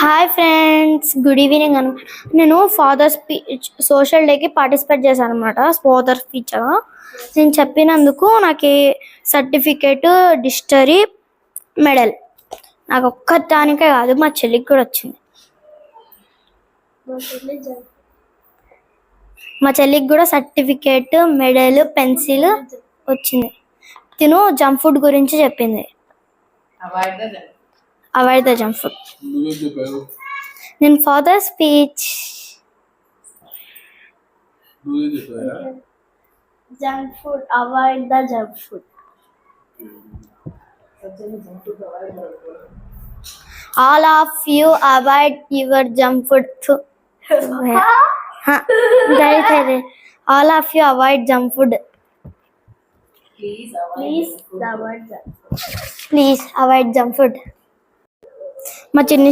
Hi friends, good evening నేను father speech social డేకి participate చేశాను అనమాట. ఫాదర్ స్పీచ్ నేను చెప్పినందుకు నాకు సర్టిఫికేట్, డిస్టరీ, మెడల్. నాకు ఒక్కదానికే కాదు, మా చెల్లికి కూడా వచ్చింది. మా చెల్లికి కూడా సర్టిఫికేట్, మెడల్, పెన్సిల్ వచ్చింది. తిను జంక్ ఫుడ్ గురించి చెప్పింది. Avoid the junk food. నేను father speech junk food, avoid the junk food. All of you avoid your junk food. All of you avoid junk food. Please avoid junk food. మా చిన్న